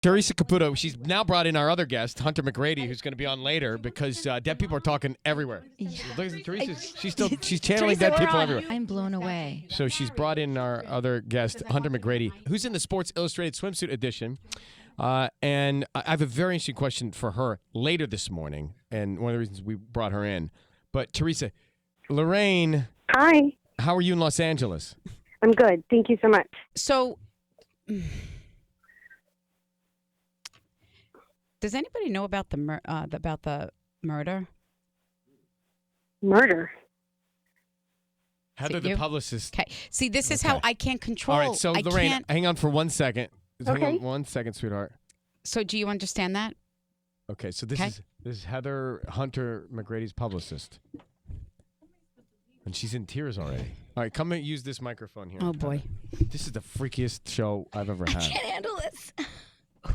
Theresa Caputo, she's now brought in our other guest, Hunter McGrady, who's going to be on later because dead people are talking everywhere. Yeah. Look at Teresa. She's channeling dead people everywhere. I'm blown away. So she's brought in our other guest, Hunter McGrady, who's in the Sports Illustrated swimsuit edition. And I have a very interesting question for her later this morning, and one of the reasons we brought her in. But Teresa, Lorraine. Hi. How are you in Los Angeles? I'm good. Thank you so much. So, does anybody know about the murder? Murder? Heather, the publicist. Okay. See, this is how I can't control. All right, so Lorraine, hang on for 1 second. Okay. Hang on 1 second, sweetheart. So, do you understand that? Okay, so this is Heather Hunter McGrady's publicist. And she's in tears already. All right, come and use this microphone here. Oh, boy. This is the freakiest show I've ever had. I can't handle this.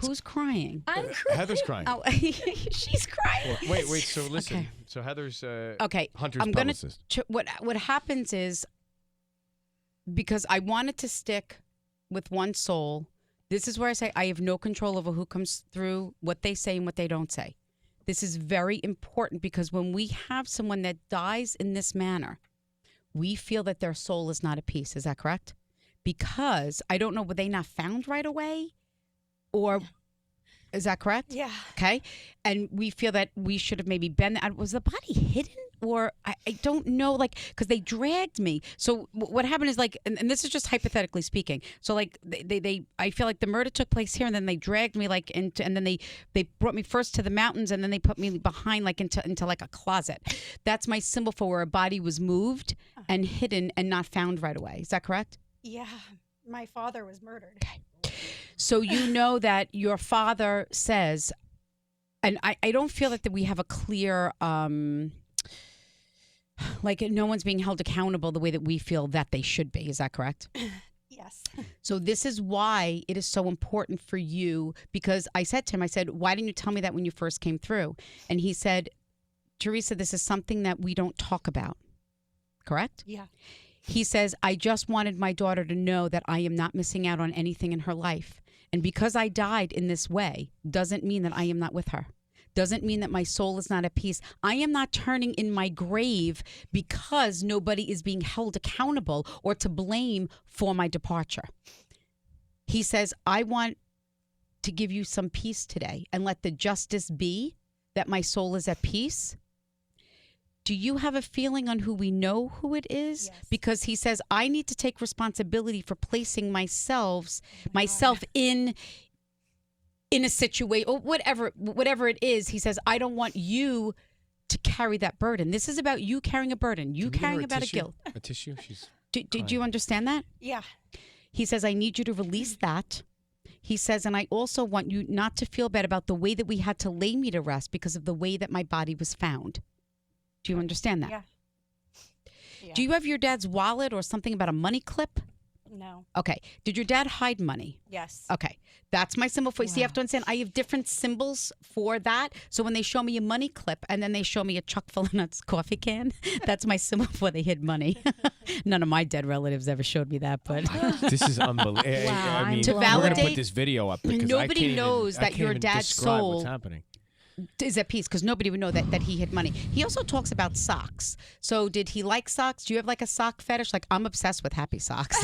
Who's crying? I'm crying. Heather's crying. Oh, she's crying. Wait, so listen. Okay. So Heather's Hunter's I'm publicist. What happens is, because I wanted to stick with one soul, this is where I say I have no control over who comes through, what they say and what they don't say. This is very important because when we have someone that dies in this manner, we feel that their soul is not at peace. Is that correct? Because I don't know, were they not found right away? Or is that correct? Yeah. Okay. And we feel that we should have maybe been. Was the body hidden? Or I don't know, like, because they dragged me. So what happened is, like, and this is just hypothetically speaking. So, like, I feel like the murder took place here, and then they dragged me, like, into, and then they brought me first to the mountains, and then they put me behind, like, into like a closet. That's my symbol for where a body was moved and hidden and not found right away. Is that correct? Yeah. My father was murdered. Okay. So you know that your father says, and I don't feel that we have a clear, like, no one's being held accountable the way that we feel that they should be. Is that correct? Yes. So this is why it is so important for you, because I said to him, I said, why didn't you tell me that when you first came through? And he said, Teresa, this is something that we don't talk about. Correct? Yeah. He says, I just wanted my daughter to know that I am not missing out on anything in her life. And because I died in this way doesn't mean that I am not with her. Doesn't mean that my soul is not at peace. I am not turning in my grave because nobody is being held accountable or to blame for my departure. He says, I want to give you some peace today and let the justice be that my soul is at peace. Do you have a feeling on who we know who it is? Yes. Because he says, I need to take responsibility for placing myself in a situation or whatever it is. He says, I don't want you to carry that burden. This is about you carrying a burden, you carrying about a guilt. A tissue? Did you understand that? Yeah. He says, I need you to release that. He says, and I also want you not to feel bad about the way that we had to lay me to rest because of the way that my body was found. Do you understand that? Yeah. Do you have your dad's wallet or something about a money clip? No. Okay. Did your dad hide money? Yes. Okay. That's my symbol for you. Wow. See, you have to understand, I have different symbols for that. So when they show me a money clip and then they show me a Chuck full of nuts coffee can, that's my symbol for they hid money. None of my dead relatives ever showed me that, but This is unbelievable. Wow, I mean, to we're going to validate- put this video up because Nobody knows that your dad's soul what's happening. is at peace because nobody would know that he hid money. He also talks about socks. So did he like socks? Do you have like a sock fetish? Like, I'm obsessed with happy socks.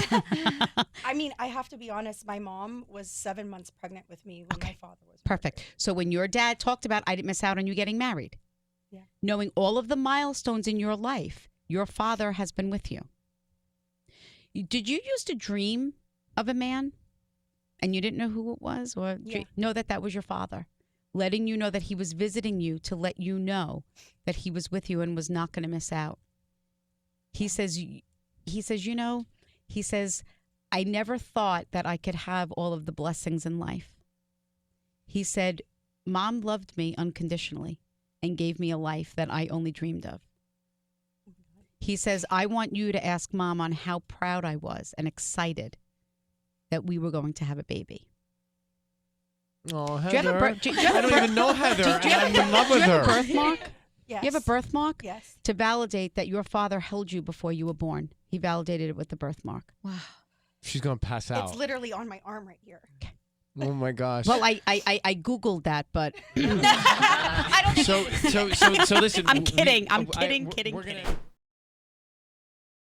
I mean, I have to be honest. My mom was 7 months pregnant with me when my father was Perfect. murdered. So when your dad talked about, I didn't miss out on you getting married. Yeah. Knowing all of the milestones in your life, your father has been with you. Did you used to dream of a man and you didn't know who it was, or know that was your father? Letting you know that he was visiting you to let you know that he was with you and was not going to miss out. He says, I never thought that I could have all of the blessings in life. He said, Mom loved me unconditionally and gave me a life that I only dreamed of. He says, I want you to ask Mom on how proud I was and excited that we were going to have a baby. Oh, Heather. Do you have a I don't even know Heather. I'm in love with her. Birthmark? Yes. You have a birthmark? Yes. To validate that your father held you before you were born. He validated it with the birthmark. Wow. She's going to pass out. It's literally on my arm right here. Oh my gosh. Well, I Googled that, but I don't think so listen. I'm kidding. I'm I- kidding, we're- kidding, we're kidding. gonna-